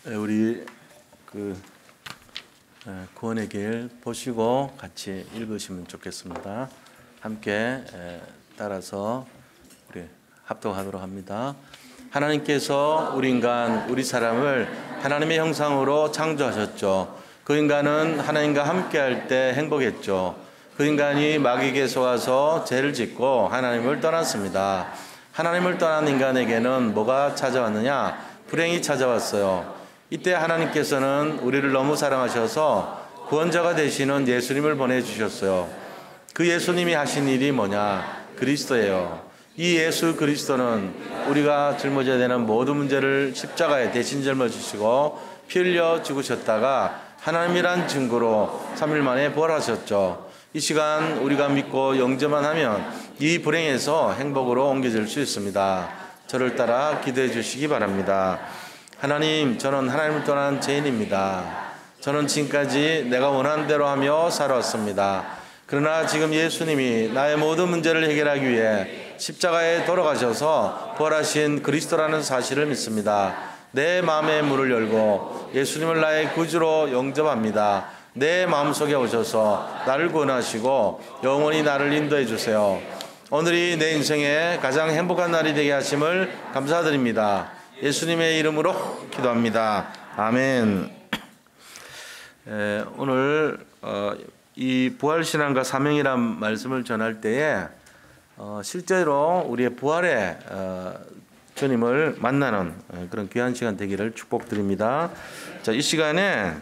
우리 구원의 길 보시고 같이 읽으시면 좋겠습니다. 함께 따라서 우리 합독하도록 합니다. 하나님께서 우리 인간, 우리 사람을 하나님의 형상으로 창조하셨죠. 그 인간은 하나님과 함께할 때 행복했죠. 그 인간이 마귀에게서 와서 죄를 짓고 하나님을 떠났습니다. 하나님을 떠난 인간에게는 뭐가 찾아왔느냐? 불행이 찾아왔어요. 이때 하나님께서는 우리를 너무 사랑하셔서 구원자가 되시는 예수님을 보내주셨어요. 그 예수님이 하신 일이 뭐냐? 그리스도예요. 이 예수 그리스도는 우리가 짊어져야 되는 모든 문제를 십자가에 대신 짊어지시고 피 흘려 죽으셨다가 하나님이란 증거로 3일 만에 부활하셨죠. 이 시간 우리가 믿고 영접만 하면 이 불행에서 행복으로 옮겨질 수 있습니다. 저를 따라 기도해 주시기 바랍니다. 하나님, 저는 하나님을 떠난 죄인입니다. 저는 지금까지 내가 원하는 대로 하며 살아왔습니다. 그러나 지금 예수님이 나의 모든 문제를 해결하기 위해 십자가에 돌아가셔서 부활하신 그리스도라는 사실을 믿습니다. 내 마음의 문을 열고 예수님을 나의 구주로 영접합니다. 내 마음속에 오셔서 나를 구원하시고 영원히 나를 인도해 주세요. 오늘이 내 인생의 가장 행복한 날이 되게 하심을 감사드립니다. 예수님의 이름으로 기도합니다. 아멘. 오늘 이 부활신앙과 사명이란 말씀을 전할 때에 실제로 우리의 부활의 주님을 만나는 그런 귀한 시간 되기를 축복드립니다. 자, 이 시간에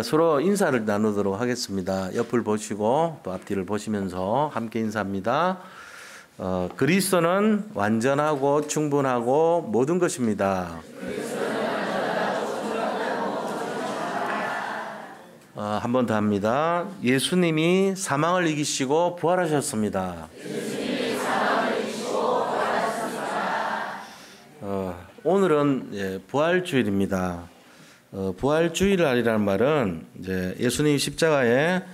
서로 인사를 나누도록 하겠습니다. 옆을 보시고 또 앞뒤를 보시면서 함께 인사합니다. 그리스도는 완전하고 충분하고 모든 것입니다. 한 번 더 합니다. 예수님이 사망을 이기시고 부활하셨습니다. 오늘은 부활주일입니다. 부활주일날이라는 말은 이제 예수님이 십자가에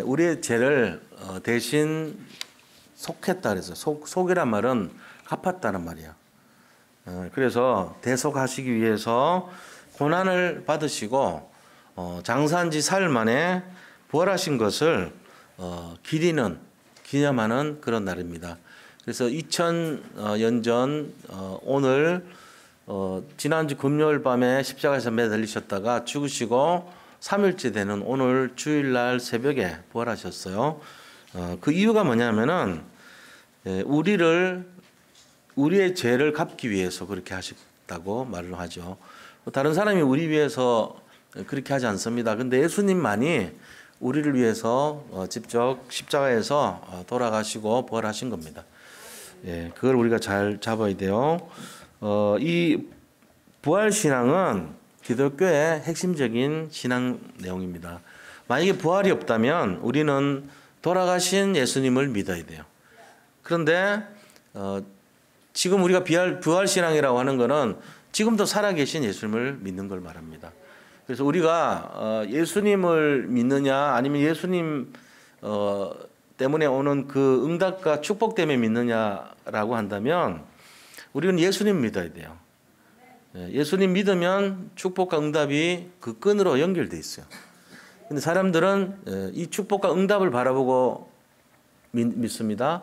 우리의 죄를 대신 속했다 그래서 속이란 말은 갚았다는 말이야. 그래서 대속하시기 위해서 고난을 받으시고 장사한 지 사흘 만에 부활하신 것을 기념하는 그런 날입니다. 그래서 2000년 전 오늘 지난주 금요일 밤에 십자가에서 매달리셨다가 죽으시고 3일째 되는 오늘 주일날 새벽에 부활하셨어요. 그 이유가 뭐냐면은 우리의 죄를 갚기 위해서 그렇게 하셨다고 말을 하죠. 다른 사람이 우리 위해서 그렇게 하지 않습니다. 근데 예수님만이 우리를 위해서 직접 십자가에서 돌아가시고 부활하신 겁니다. 그걸 우리가 잘 잡아야 돼요. 이 부활신앙은 기독교의 핵심적인 신앙 내용입니다. 만약에 부활이 없다면 우리는 돌아가신 예수님을 믿어야 돼요. 그런데 지금 우리가 부활신앙이라고 하는 것은 지금도 살아계신 예수님을 믿는 걸 말합니다. 그래서 우리가 예수님을 믿느냐 아니면 예수님 때문에 오는 그 응답과 축복 때문에 믿느냐라고 한다면 우리는 예수님 믿어야 돼요. 예수님 믿으면 축복과 응답이 그 끈으로 연결돼 있어요. 근데 사람들은 이 축복과 응답을 바라보고 믿습니다.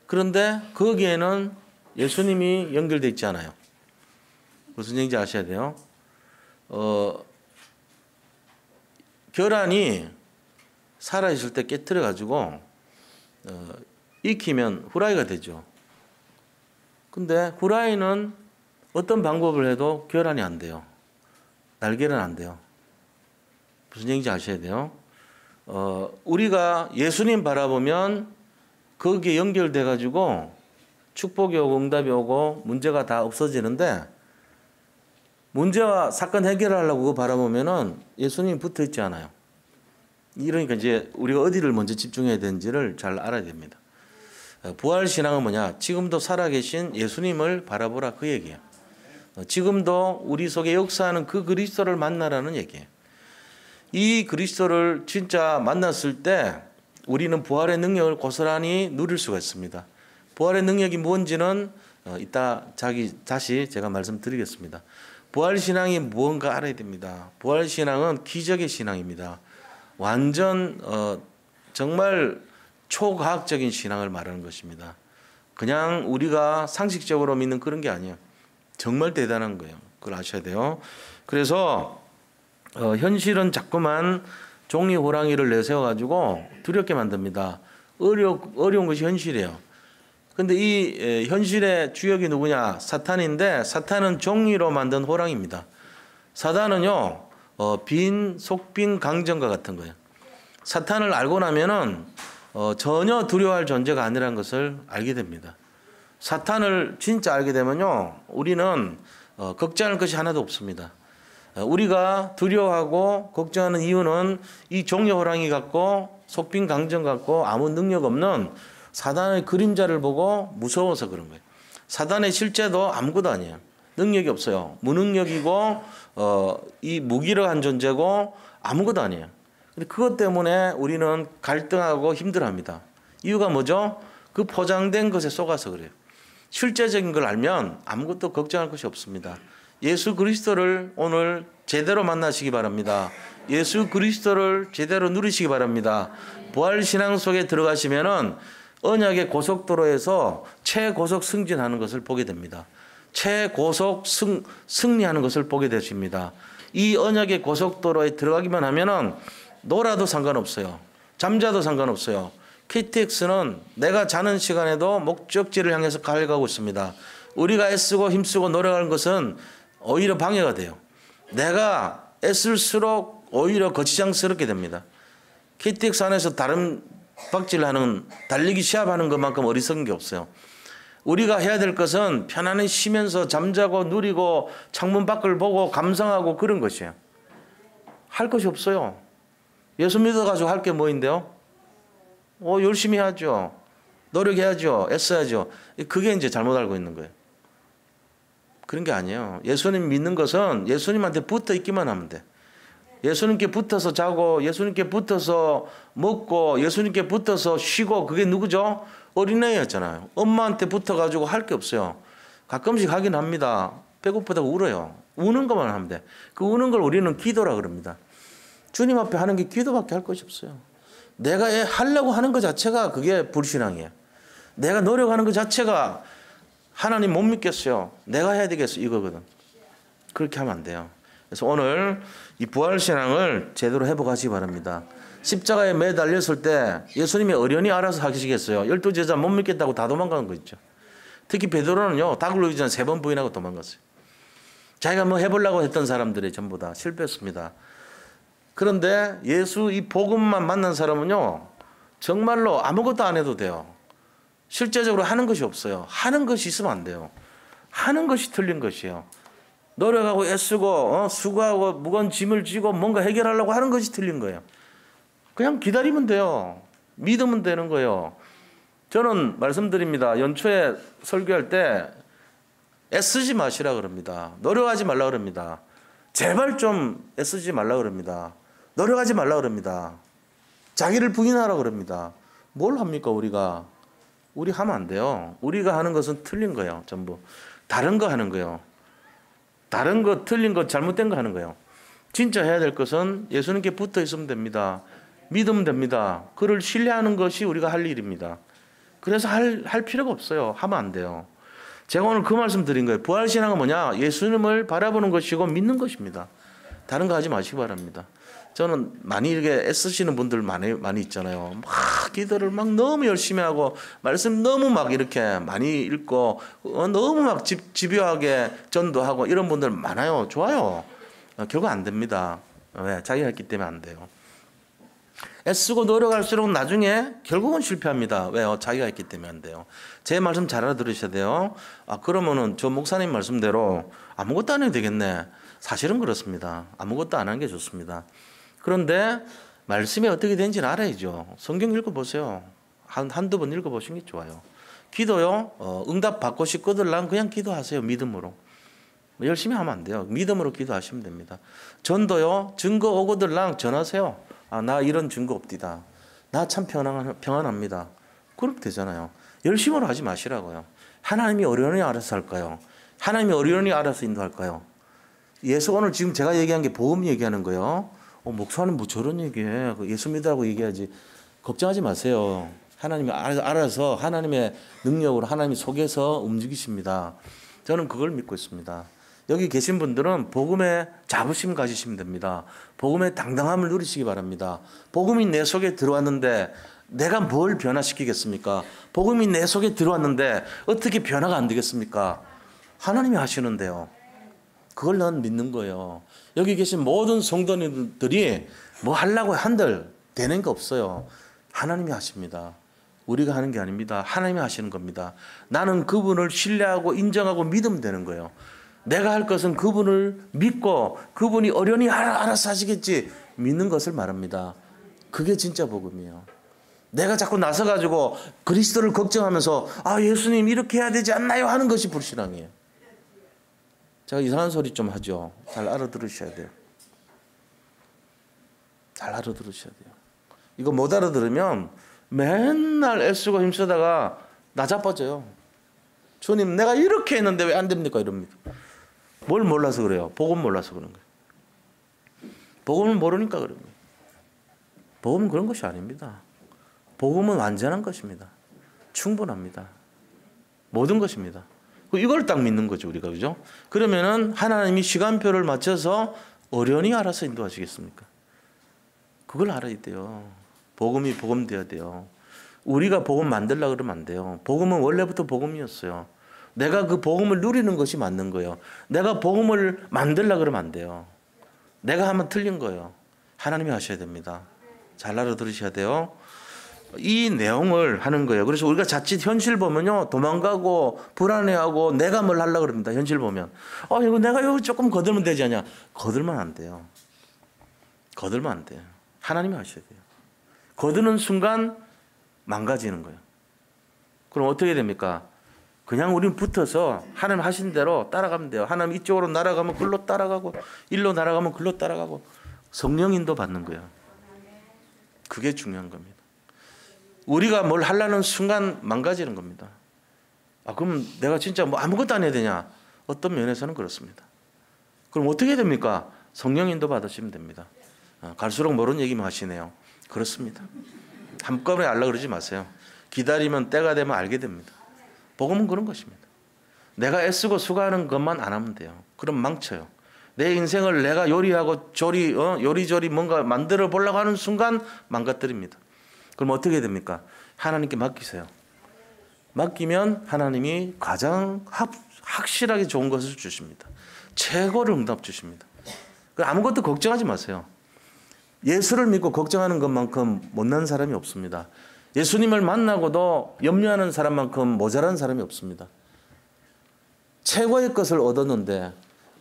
그런데 거기에는 예수님이 연결돼 있지 않아요. 무슨 얘기인지 아셔야 돼요. 계란이 살아있을 때 깨트려가지고 익히면 후라이가 되죠. 근데 후라이는 어떤 방법을 해도 계란이 안 돼요. 날개는 안 돼요. 무슨 얘기인지 아셔야 돼요. 우리가 예수님 바라보면 거기에 연결돼가지고 축복이 오고 응답이 오고 문제가 다 없어지는데 문제와 사건 해결하려고 그거 바라보면은 예수님이 붙어 있지 않아요. 이러니까 이제 우리가 어디를 먼저 집중해야 되는지를 잘 알아야 됩니다. 부활신앙은 뭐냐? 지금도 살아계신 예수님을 바라보라 그 얘기예요. 지금도 우리 속에 역사하는 그 그리스도를 만나라는 얘기예요. 이 그리스도를 진짜 만났을 때 우리는 부활의 능력을 고스란히 누릴 수가 있습니다. 부활의 능력이 뭔지는 이따 다시 제가 말씀드리겠습니다. 부활신앙이 무언가 알아야 됩니다. 부활신앙은 기적의 신앙입니다. 완전 정말 초과학적인 신앙을 말하는 것입니다. 그냥 우리가 상식적으로 믿는 그런 게 아니에요. 정말 대단한 거예요. 그걸 아셔야 돼요. 그래서 현실은 자꾸만 종이 호랑이를 내세워가지고 두렵게 만듭니다. 어려운 것이 현실이에요. 근데 이 현실의 주역이 누구냐? 사탄인데 사탄은 종이로 만든 호랑이입니다. 사단은요, 빈, 속빈 강정과 같은 거예요. 사탄을 알고 나면은 전혀 두려워할 존재가 아니라는 것을 알게 됩니다. 사탄을 진짜 알게 되면요, 우리는 걱정할 것이 하나도 없습니다. 우리가 두려워하고 걱정하는 이유는 이 종이 호랑이 같고 속빈 강정 같고 아무 능력 없는 사단의 그림자를 보고 무서워서 그런 거예요. 사단의 실제도 아무것도 아니에요. 능력이 없어요. 무능력이고 이 무기력한 존재고 아무것도 아니에요. 근데 그것 때문에 우리는 갈등하고 힘들어합니다. 이유가 뭐죠? 그 포장된 것에 속아서 그래요. 실제적인 걸 알면 아무것도 걱정할 것이 없습니다. 예수 그리스도를 오늘 제대로 만나시기 바랍니다. 예수 그리스도를 제대로 누리시기 바랍니다. 부활신앙 속에 들어가시면은 언약의 고속도로에서 최고속 승진하는 것을 보게 됩니다. 최고속 승리하는 것을 보게 되십니다. 이 언약의 고속도로에 들어가기만 하면은 놀아도 상관없어요. 잠자도 상관없어요. KTX는 내가 자는 시간에도 목적지를 향해서 가고 있습니다. 우리가 애쓰고 힘쓰고 노력하는 것은 오히려 방해가 돼요. 내가 애쓸수록 오히려 거치장스럽게 됩니다. KTX 안에서 다른 박질하는 달리기 시합하는 것만큼 어리석은 게 없어요. 우리가 해야 될 것은 편안히 쉬면서 잠자고 누리고 창문 밖을 보고 감상하고 그런 것이에요. 할 것이 없어요. 예수 믿어가지고 할 게 뭐인데요? 열심히 해야죠. 노력해야죠. 애써야죠. 그게 이제 잘못 알고 있는 거예요. 그런 게 아니에요. 예수님 믿는 것은 예수님한테 붙어 있기만 하면 돼. 예수님께 붙어서 자고 예수님께 붙어서 먹고 예수님께 붙어서 쉬고 그게 누구죠? 어린애였잖아요. 엄마한테 붙어가지고 할 게 없어요. 가끔씩 하긴 합니다. 배고프다고 울어요. 우는 것만 하면 돼. 그 우는 걸 우리는 기도라 그럽니다. 주님 앞에 하는 게 기도밖에 할 것이 없어요. 내가 하려고 하는 것 자체가 그게 불신앙이에요. 내가 노력하는 것 자체가 하나님 못 믿겠어요. 내가 해야 되겠어 이거거든. 그렇게 하면 안 돼요. 그래서 오늘 이 부활신앙을 제대로 회복하시기 바랍니다. 십자가에 매달렸을 때 예수님이 어련히 알아서 하시겠어요. 12제자 못 믿겠다고 다 도망가는 거 있죠. 특히 베드로는요. 다 굴르기 전에 3번 부인하고 도망갔어요. 자기가 뭐 해보려고 했던 사람들이 전부 다 실패했습니다. 그런데 예수 이 복음만 만난 사람은요. 정말로 아무것도 안 해도 돼요. 실제적으로 하는 것이 없어요. 하는 것이 있으면 안 돼요. 하는 것이 틀린 것이에요. 노력하고 애쓰고 수고하고 무거운 짐을 지고 뭔가 해결하려고 하는 것이 틀린 거예요. 그냥 기다리면 돼요. 믿으면 되는 거예요. 저는 말씀드립니다. 연초에 설교할 때 애쓰지 마시라 그럽니다. 노력하지 말라 그럽니다. 제발 좀 애쓰지 말라 그럽니다. 노력하지 말라 그럽니다. 자기를 부인하라 그럽니다. 뭘 합니까 우리가? 우리 하면 안 돼요. 우리가 하는 것은 틀린 거예요. 전부. 다른 거 하는 거예요. 다른 거 틀린 거 잘못된 거 하는 거예요. 진짜 해야 될 것은 예수님께 붙어 있으면 됩니다. 믿으면 됩니다. 그를 신뢰하는 것이 우리가 할 일입니다. 그래서 할 필요가 없어요. 하면 안 돼요. 제가 오늘 그 말씀 드린 거예요. 부활신앙은 뭐냐? 예수님을 바라보는 것이고 믿는 것입니다. 다른 거 하지 마시기 바랍니다. 저는 많이 이렇게 애쓰시는 분들 많이 있잖아요. 막 기도를 막 너무 열심히 하고 말씀 너무 막 이렇게 많이 읽고 너무 막 집요하게 전도하고 이런 분들 많아요. 좋아요. 결국 안 됩니다. 왜? 자기가 했기 때문에 안 돼요. 애쓰고 노력할수록 나중에 결국은 실패합니다. 왜요? 자기가 했기 때문에 안 돼요. 제 말씀 잘 알아들으셔야 돼요. 그러면은 저 목사님 말씀대로 아무것도 안 해도 되겠네. 사실은 그렇습니다. 아무것도 안 하는 게 좋습니다. 그런데 말씀이 어떻게 되는지는 알아야죠. 성경 읽어보세요. 한두 번 읽어보시는 게 좋아요. 기도요. 응답 받고 싶거들랑 그냥 기도하세요. 믿음으로. 열심히 하면 안 돼요. 믿음으로 기도하시면 됩니다. 전도요. 증거 오고들랑 전하세요. 나 이런 증거 없디다. 나 참 평안합니다. 그렇게 되잖아요. 열심으로 하지 마시라고요. 하나님이 어련히 알아서 할까요? 하나님이 어련히 알아서 인도할까요? 예수 오늘 지금 제가 얘기한 게 복음 얘기하는 거예요. 목사님 뭐 저런 얘기해. 예수 믿으라고 얘기하지. 걱정하지 마세요. 하나님이 알아서 하나님의 능력으로 하나님이 속에서 움직이십니다. 저는 그걸 믿고 있습니다. 여기 계신 분들은 복음에 자부심 가지시면 됩니다. 복음의 당당함을 누리시기 바랍니다. 복음이 내 속에 들어왔는데 내가 뭘 변화시키겠습니까? 복음이 내 속에 들어왔는데 어떻게 변화가 안 되겠습니까? 하나님이 하시는데요. 그걸 난 믿는 거예요. 여기 계신 모든 성도님들이 뭐 하려고 한들 되는 거 없어요. 하나님이 하십니다. 우리가 하는 게 아닙니다. 하나님이 하시는 겁니다. 나는 그분을 신뢰하고 인정하고 믿으면 되는 거예요. 내가 할 것은 그분을 믿고 그분이 어련히 알아서 하시겠지 믿는 것을 말합니다. 그게 진짜 복음이에요. 내가 자꾸 나서가지고 그리스도를 걱정하면서 예수님 이렇게 해야 되지 않나요? 하는 것이 불신앙이에요. 제가 이상한 소리 좀 하죠. 잘 알아들으셔야 돼요. 잘 알아들으셔야 돼요. 이거 못 알아들으면 맨날 애쓰고 힘쓰다가 나자빠져요. 주님 내가 이렇게 했는데 왜 안 됩니까? 이럽니다. 뭘 몰라서 그래요? 복음 몰라서 그런 거예요. 복음을 모르니까 그런 거예요. 복음은 그런 것이 아닙니다. 복음은 완전한 것입니다. 충분합니다. 모든 것입니다. 이걸 딱 믿는 거죠, 우리가. 그죠? 그러면은 하나님이 시간표를 맞춰서 어련히 알아서 인도하시겠습니까? 그걸 알아야 돼요. 복음이 복음돼야 돼요. 우리가 복음 만들려고 그러면 안 돼요. 복음은 원래부터 복음이었어요. 내가 그 복음을 누리는 것이 맞는 거예요. 내가 복음을 만들려고 그러면 안 돼요. 내가 하면 틀린 거예요. 하나님이 하셔야 됩니다. 잘 알아들으셔야 돼요. 이 내용을 하는 거예요. 그래서 우리가 자칫 현실 보면요, 도망가고 불안해하고 내가 뭘 하려고 그럽니다. 현실 보면 이거 내가 여기 조금 거들면 되지 않냐? 거들면 안 돼요. 거들면 안 돼요. 하나님이 하셔야 돼요. 거드는 순간 망가지는 거예요. 그럼 어떻게 됩니까? 그냥 우린 붙어서 하나님 하신 대로 따라가면 돼요. 하나님 이쪽으로 날아가면 글로 따라가고 일로 날아가면 글로 따라가고 성령 인도 받는 거예요. 그게 중요한 겁니다. 우리가 뭘 하려는 순간 망가지는 겁니다. 그럼 내가 진짜 뭐 아무것도 안 해야 되냐? 어떤 면에서는 그렇습니다. 그럼 어떻게 됩니까? 성령 인도 받으시면 됩니다. 갈수록 모르는 얘기만 하시네요. 그렇습니다. 한꺼번에 알라 그러지 마세요. 기다리면 때가 되면 알게 됩니다. 복음은 그런 것입니다. 내가 애쓰고 수고하는 것만 안 하면 돼요. 그럼 망쳐요. 내 인생을 내가 요리조리 뭔가 만들어 보려고 하는 순간 망가뜨립니다. 그럼 어떻게 됩니까? 하나님께 맡기세요. 맡기면 하나님이 가장 확실하게 좋은 것을 주십니다. 최고를 응답 주십니다. 아무것도 걱정하지 마세요. 예수를 믿고 걱정하는 것만큼 못난 사람이 없습니다. 예수님을 만나고도 염려하는 사람만큼 모자란 사람이 없습니다. 최고의 것을 얻었는데,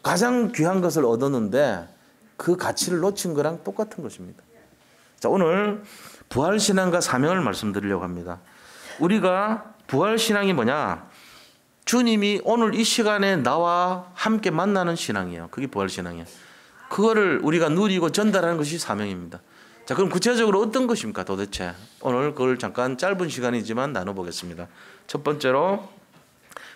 가장 귀한 것을 얻었는데 그 가치를 놓친 거랑 똑같은 것입니다. 자, 오늘 부활신앙과 사명을 말씀드리려고 합니다. 우리가 부활신앙이 뭐냐? 주님이 오늘 이 시간에 나와 함께 만나는 신앙이에요. 그게 부활신앙이에요. 그거를 우리가 누리고 전달하는 것이 사명입니다. 자, 그럼 구체적으로 어떤 것입니까 도대체? 오늘 그걸 잠깐 짧은 시간이지만 나눠보겠습니다. 첫 번째로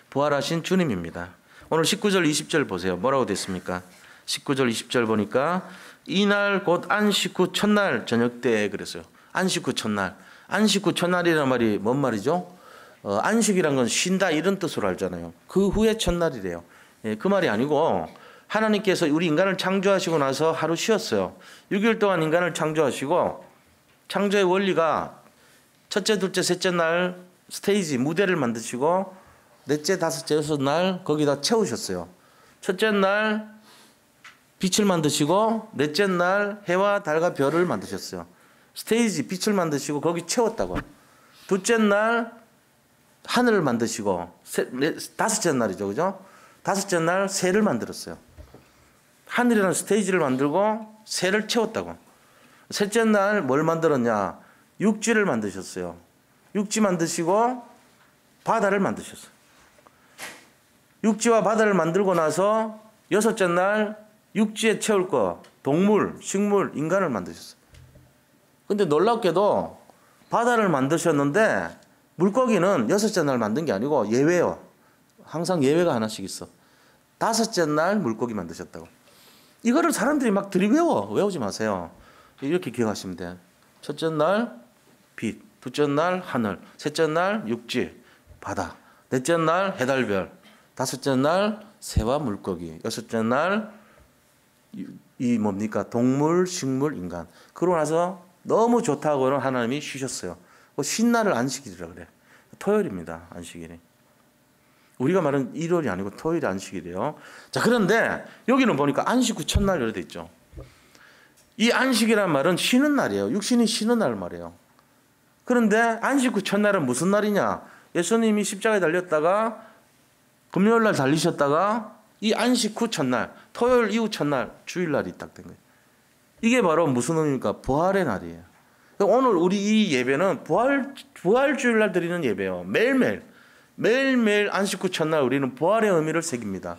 부활하신 주님입니다. 오늘 19절 20절 보세요. 뭐라고 됐습니까? 19절 20절 보니까 이날 곧 안식 후 첫날 저녁 때에 그랬어요. 안식 후 첫날. 안식 후 첫날이라는 말이 뭔 말이죠? 안식이란 건 쉰다 이런 뜻으로 알잖아요. 그 후에 첫날이래요. 그 말이 아니고 하나님께서 우리 인간을 창조하시고 나서 하루 쉬었어요. 6일 동안 인간을 창조하시고 창조의 원리가 첫째, 둘째, 셋째 날 스테이지, 무대를 만드시고 넷째, 다섯째, 여섯 날 거기다 채우셨어요. 첫째 날 빛을 만드시고 넷째 날 해와 달과 별을 만드셨어요. 스테이지, 빛을 만드시고 거기 채웠다고. 둘째 날 하늘을 만드시고 다섯째 날이죠. 그죠? 다섯째 날 새를 만들었어요. 하늘이라는 스테이지를 만들고 새를 채웠다고. 셋째 날 뭘 만들었냐? 육지를 만드셨어요. 육지 만드시고 바다를 만드셨어요. 육지와 바다를 만들고 나서 여섯째 날 육지에 채울 거 동물, 식물, 인간을 만드셨어요. 근데 놀랍게도 바다를 만드셨는데 물고기는 여섯째 날 만든 게 아니고 예외요. 항상 예외가 하나씩 있어. 다섯째 날 물고기 만드셨다고. 이거를 사람들이 막 들이외워. 외우지 마세요. 이렇게 기억하시면 돼요. 첫째 날 빛, 둘째 날 하늘, 셋째 날 육지, 바다, 넷째 날 해달별, 다섯째 날 새와 물고기, 여섯째 날 이 뭡니까? 동물, 식물, 인간. 그러고 나서 너무 좋다고는 하나님이 쉬셨어요. 신날을 안식일이라 그래. 토요일입니다. 안식일이. 우리가 말하는 일요일이 아니고 토요일이 안식일이에요. 자, 그런데 여기는 보니까 안식 후 첫날 이렇게 돼 있죠. 이 안식이란 말은 쉬는 날이에요. 육신이 쉬는 날 말이에요. 그런데 안식 후 첫날은 무슨 날이냐? 예수님이 십자가에 달렸다가 금요일 날 달리셨다가 이 안식 후 첫날, 토요일 이후 첫날, 주일날이 딱 된 거예요. 이게 바로 무슨 의미입니까? 부활의 날이에요. 오늘 우리 이 예배는 부활 주일날 드리는 예배예요. 매일매일 안식 후 첫날 우리는 부활의 의미를 새깁니다.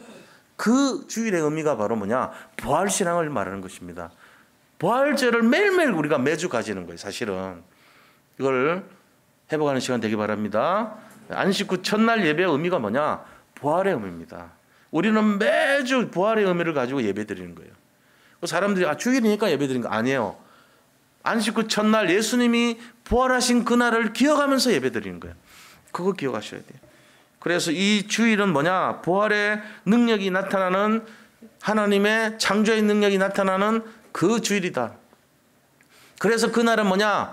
그 주일의 의미가 바로 뭐냐? 부활 신앙을 말하는 것입니다. 부활절을 매일매일 우리가 매주 가지는 거예요. 사실은 이걸 회복하는 시간 되기 바랍니다. 안식 후 첫날 예배의 의미가 뭐냐? 부활의 의미입니다. 우리는 매주 부활의 의미를 가지고 예배 드리는 거예요. 사람들이 주일이니까 예배 드리는 거 아니에요. 안식 후 첫날 예수님이 부활하신 그날을 기억하면서 예배 드리는 거예요. 그거 기억하셔야 돼요. 그래서 이 주일은 뭐냐? 부활의 능력이 나타나는, 하나님의 창조의 능력이 나타나는 그 주일이다. 그래서 그날은 뭐냐?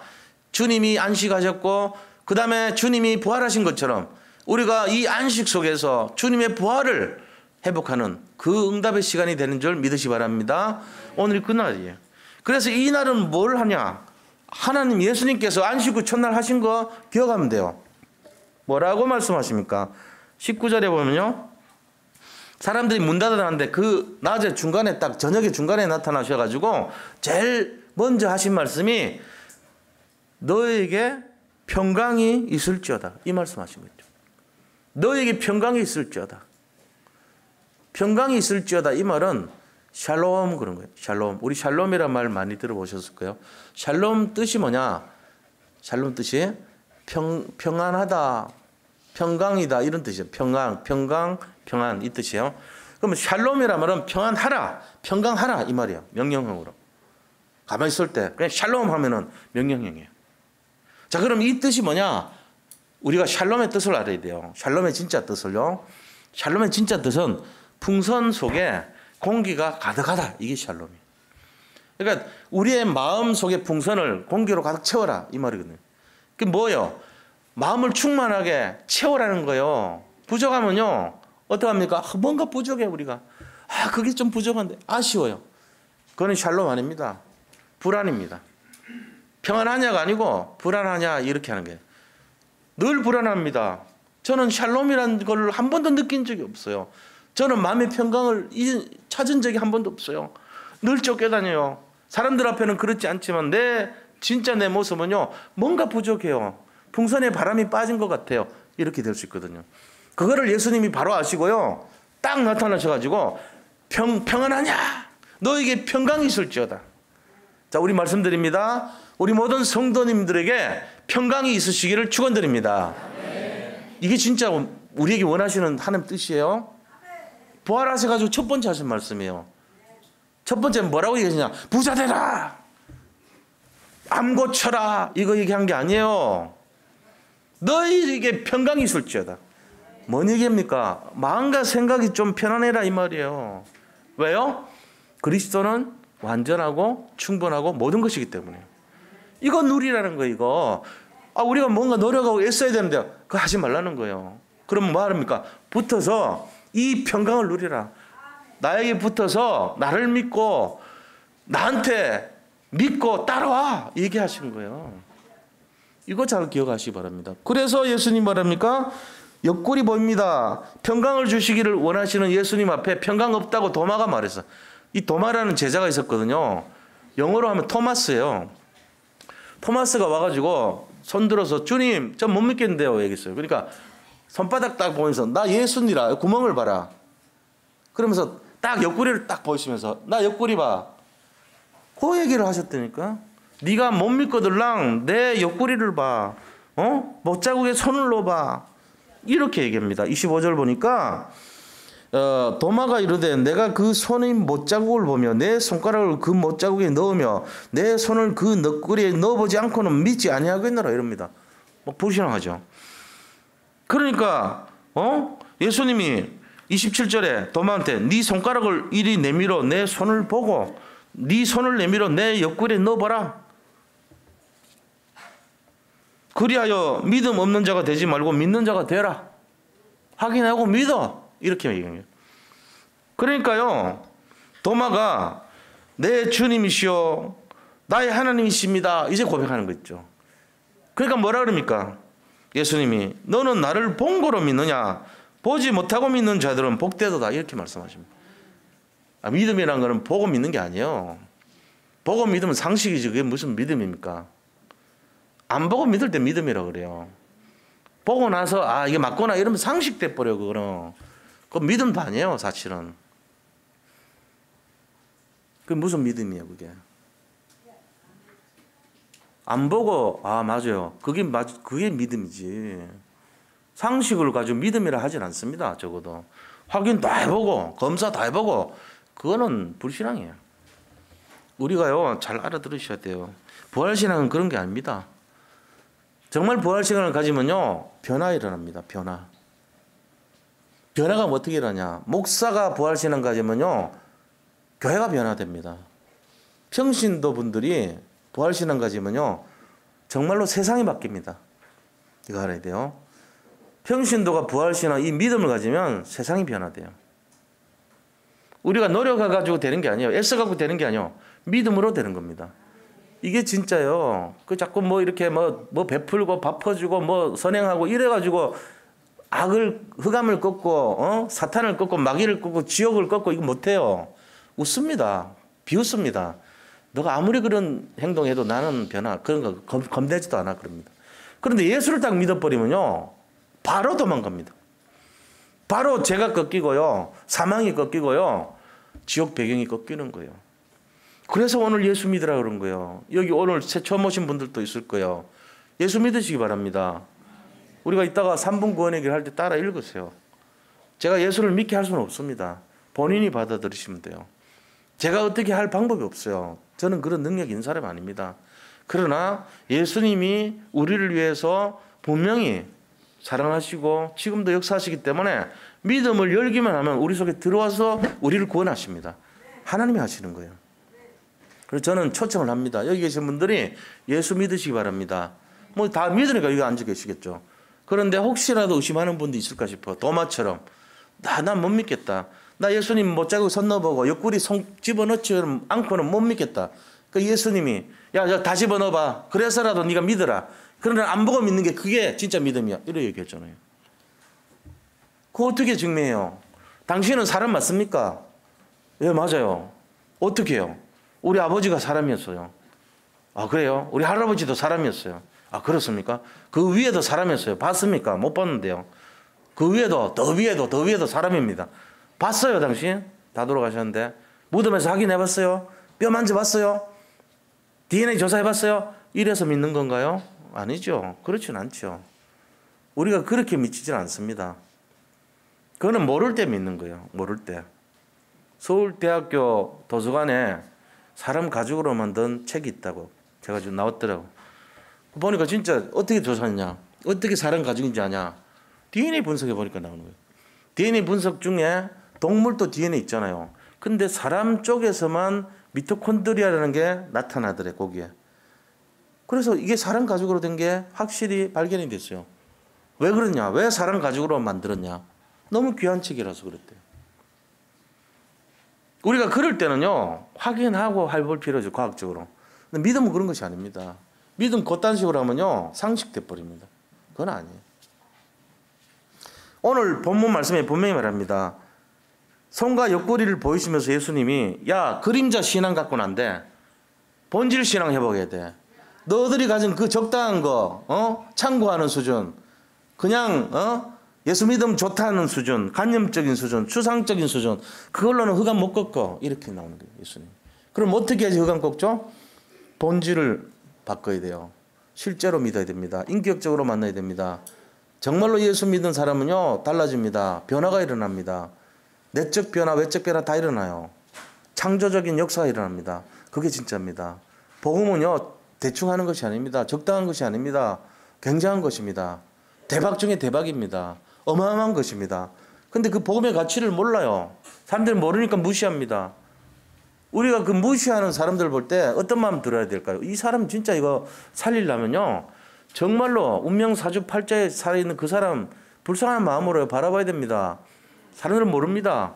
주님이 안식하셨고 그 다음에 주님이 부활하신 것처럼 우리가 이 안식 속에서 주님의 부활을 회복하는 그 응답의 시간이 되는 줄 믿으시 바랍니다. 오늘이 그날이에요. 그래서 이 날은 뭘 하냐? 하나님 예수님께서 안식 후 첫날 하신 거 기억하면 돼요. 뭐라고 말씀하십니까? 19절에 보면요. 사람들이 문 닫아놨는데 그 낮에 중간에 딱 저녁에 중간에 나타나셔가지고 제일 먼저 하신 말씀이 너에게 평강이 있을지어다. 이 말씀하신 거죠. 너에게 평강이 있을지어다. 평강이 있을지어다. 이 말은 샬롬 그런 거예요. 샬롬. 우리 샬롬이란 말 많이 들어보셨을 거예요. 샬롬 뜻이 뭐냐? 샬롬 뜻이 평안하다, 평강이다 이런 뜻이에요. 평안 이 뜻이에요. 그러면 샬롬이란 말은 평안하라, 평강하라 이 말이에요. 명령형으로. 가만히 있을 때 그냥 샬롬 하면은 명령형이에요. 자, 그럼 이 뜻이 뭐냐? 우리가 샬롬의 뜻을 알아야 돼요. 샬롬의 진짜 뜻을요. 샬롬의 진짜 뜻은 풍선 속에 공기가 가득하다. 이게 샬롬이에요. 그러니까 우리의 마음 속에 풍선을 공기로 가득 채워라 이 말이거든요. 그게 뭐예요? 마음을 충만하게 채우라는 거예요. 부족하면요 어떻게 합니까? 뭔가 부족해 우리가. 그게 좀 부족한데 아쉬워요. 그거는 샬롬 아닙니다. 불안입니다. 평안하냐가 아니고 불안하냐 이렇게 하는 거예요. 늘 불안합니다. 저는 샬롬이라는 걸 한 번도 느낀 적이 없어요. 저는 마음의 평강을 찾은 적이 한 번도 없어요. 늘 쫓겨다녀요. 사람들 앞에는 그렇지 않지만 진짜 내 모습은요 뭔가 부족해요. 풍선에 바람이 빠진 것 같아요. 이렇게 될 수 있거든요. 그거를 예수님이 바로 아시고요 딱 나타나셔가지고 평안하냐? 너에게 평강이 있을지어다. 자, 우리 말씀드립니다. 우리 모든 성도님들에게 평강이 있으시기를 축원드립니다. 이게 진짜 우리에게 원하시는 하나님 뜻이에요. 부활하셔가지고 첫 번째 하신 말씀이에요. 첫 번째 뭐라고 얘기하시냐? 부자 되라, 암 고쳐라, 이거 얘기한 게 아니에요. 너희에게 평강이 있을지어다. 뭔 얘기입니까? 마음과 생각이 좀 편안해라 이 말이에요. 왜요? 그리스도는 완전하고 충분하고 모든 것이기 때문에. 이거 누리라는 거예요. 이거 우리가 뭔가 노력하고 애써야 되는데 그거 하지 말라는 거예요. 그럼 뭐 합니까? 붙어서 이 평강을 누리라. 나에게 붙어서 나를 믿고 나한테 믿고 따라와 얘기하신 거예요. 이거 잘 기억하시기 바랍니다. 그래서 예수님 말합니까? 옆구리 보입니다. 평강을 주시기를 원하시는 예수님 앞에 평강 없다고 도마가 말했어. 이 도마라는 제자가 있었거든요. 영어로 하면 토마스예요. 토마스가 와가지고 손 들어서 주님 저 못 믿겠는데요 얘기했어요. 그러니까 손바닥 딱 보면서 나 예수니라 구멍을 봐라. 그러면서 딱 옆구리를 딱 보시면서 나 옆구리 봐. 그 얘기를 하셨다니까. 네가 못 믿거들랑 내 옆구리를 봐. 못자국에 손을 넣어봐. 이렇게 얘기합니다. 25절 보니까 도마가 이르되 내가 그 손의 못자국을 보며 내 손가락을 그 못자국에 넣으며 내 손을 그 너구리에 넣어보지 않고는 믿지 아니하겠노라 이럽니다. 불신앙하죠. 그러니까 예수님이 27절에 도마한테 네 손가락을 이리 내밀어 내 손을 보고 네 손을 내밀어 내 옆구리에 넣어봐라. 그리하여 믿음 없는 자가 되지 말고 믿는 자가 되라. 확인하고 믿어. 이렇게 얘기해요. 그러니까요. 도마가 내 주님이시오 나의 하나님이십니다. 이제 고백하는 거 있죠. 그러니까 뭐라 그럽니까? 예수님이 너는 나를 본 거로 믿느냐? 보지 못하고 믿는 자들은 복되도다. 이렇게 말씀하십니다. 믿음이라는 거는 보고 믿는 게 아니에요. 보고 믿으면 상식이지 그게 무슨 믿음입니까? 안 보고 믿을 때 믿음이라고 그래요. 보고 나서 이게 맞구나 이러면 상식돼 버려. 그거는 그 믿음도 아니에요 사실은. 그게 무슨 믿음이에요 그게? 안 보고 맞아요. 그게 믿음이지. 상식을 가지고 믿음이라 하진 않습니다. 적어도 확인 다 해보고 검사 다 해보고 그거는 불신앙이에요. 우리가요 잘 알아들으셔야 돼요. 부활신앙은 그런 게 아닙니다. 정말 부활신앙을 가지면요 변화 일어납니다. 변화가 어떻게 일어나냐? 목사가 부활신앙 가지면요 교회가 변화됩니다. 평신도 분들이 부활신앙 가지면요 정말로 세상이 바뀝니다. 이거 알아야 돼요. 평신도가 부활신앙 이 믿음을 가지면 세상이 변화돼요. 우리가 노력해가지고 되는 게 아니에요. 애써가지고 되는 게 아니에요. 믿음으로 되는 겁니다. 이게 진짜요. 그 자꾸 이렇게 베풀고 밥 퍼주고 선행하고 이래가지고 흑암을 꺾고 사탄을 꺾고 마귀를 꺾고 지옥을 꺾고 이거 못해요. 웃습니다. 비웃습니다. 너가 아무리 그런 행동해도 나는 그런 거 겁내지도 않아 그럽니다. 그런데 예수를 딱 믿어버리면요 바로 도망갑니다. 바로 죄가 꺾이고요 사망이 꺾이고요 지옥 배경이 꺾이는 거예요. 그래서 오늘 예수 믿으라 그런 거예요. 여기 오늘 처음 오신 분들도 있을 거예요. 예수 믿으시기 바랍니다. 우리가 이따가 3분 구원의 할 때 따라 읽으세요. 제가 예수를 믿게 할 수는 없습니다. 본인이 받아들이시면 돼요. 제가 어떻게 할 방법이 없어요. 저는 그런 능력이 있는 사람이 아닙니다. 그러나 예수님이 우리를 위해서 분명히 사랑하시고 지금도 역사하시기 때문에 믿음을 열기만 하면 우리 속에 들어와서 우리를 구원하십니다. 하나님이 하시는 거예요. 그래서 저는 초청을 합니다. 여기 계신 분들이 예수 믿으시기 바랍니다. 다 믿으니까 여기 앉아 계시겠죠. 그런데 혹시라도 의심하는 분도 있을까 싶어. 도마처럼 난 못 믿겠다. 나 예수님 못자국 손 넣어보고 옆구리 손 집어넣지 않고는 못 믿겠다. 그 예수님이 다 집어넣어봐. 그래서라도 네가 믿어라. 그러나 안 보고 믿는 게 그게 진짜 믿음이야. 이렇게 얘기했잖아요. 그거 어떻게 증명해요? 당신은 사람 맞습니까? 예, 맞아요. 어떻게 해요? 우리 아버지가 사람이었어요. 그래요? 우리 할아버지도 사람이었어요. 그렇습니까? 그 위에도 사람이었어요. 봤습니까? 못 봤는데요. 그 위에도 더 위에도 사람입니다. 봤어요 당신? 다 돌아가셨는데 무덤에서 확인해봤어요? 뼈 만져봤어요? DNA 조사해봤어요? 이래서 믿는 건가요? 아니죠. 그렇지는 않죠. 우리가 그렇게 믿지는 않습니다. 그거는 모를 때 믿는 거예요. 모를 때. 서울대학교 도서관에 사람 가죽으로 만든 책이 있다고 제가 지금 나왔더라고. 보니까 진짜 어떻게 조사했냐, 어떻게 사람 가죽인지 아냐, DNA 분석해 보니까 나오는 거예요. DNA 분석 중에 동물도 DNA 있잖아요. 근데 사람 쪽에서만 미토콘드리아라는 게 나타나더래 거기에. 그래서 이게 사람 가죽으로 된 게 확실히 발견이 됐어요. 왜 그러냐? 왜 사람 가죽으로 만들었냐? 너무 귀한 책이라서 그랬대요. 우리가 그럴 때는요 확인하고 해볼 필요죠. 과학적으로. 근데 믿음은 그런 것이 아닙니다. 믿음 그딴 식으로 하면요 상식돼 버립니다. 그건 아니에요. 오늘 본문 말씀에 분명히 말합니다. 손과 옆구리를 보이시면서 예수님이 그림자 신앙 갖고는 안 돼. 본질 신앙 회복해야 돼. 너희들이 가진 그 적당한 거 참고하는 수준, 그냥 예수 믿음 좋다는 수준, 관념적인 수준, 추상적인 수준, 그걸로는 흑암 못 꺾어. 이렇게 나오는 거예요 예수님. 그럼 어떻게 해야지 흑암 꺾죠? 본질을 바꿔야 돼요. 실제로 믿어야 됩니다. 인격적으로 만나야 됩니다. 정말로 예수 믿는 사람은요 달라집니다. 변화가 일어납니다. 내적 변화, 외적 변화 다 일어나요. 창조적인 역사가 일어납니다. 그게 진짜입니다. 복음은요, 대충 하는 것이 아닙니다. 적당한 것이 아닙니다. 굉장한 것입니다. 대박 중에 대박입니다. 어마어마한 것입니다. 근데 그 복음의 가치를 몰라요. 사람들이 모르니까 무시합니다. 우리가 그 무시하는 사람들 볼 때 어떤 마음 들어야 될까요? 이 사람 진짜 이거 살리려면요, 정말로 운명사주팔자에 살아있는 그 사람 불쌍한 마음으로 바라봐야 됩니다. 사람들은 모릅니다.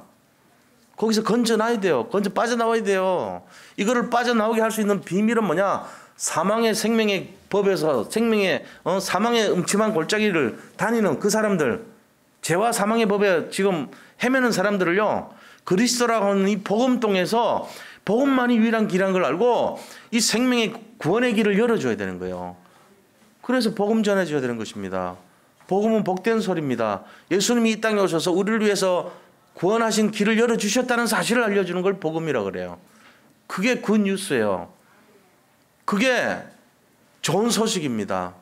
거기서 건져놔야 돼요. 빠져나와야 돼요. 이거를 빠져나오게 할 수 있는 비밀은 뭐냐? 사망의 생명의 법에서 생명의 사망의 음침한 골짜기를 다니는 그 사람들, 죄와 사망의 법에 지금 헤매는 사람들을요, 그리스도라고 하는 이 복음통에서 복음만이 유일한 길이라는 걸 알고 이 생명의 구원의 길을 열어줘야 되는 거예요. 그래서 복음 전해줘야 되는 것입니다. 복음은 복된 소리입니다. 예수님이 이 땅에 오셔서 우리를 위해서 구원하신 길을 열어주셨다는 사실을 알려주는 걸 복음이라고 그래요. 그게 굿뉴스예요. 그게 좋은 소식입니다.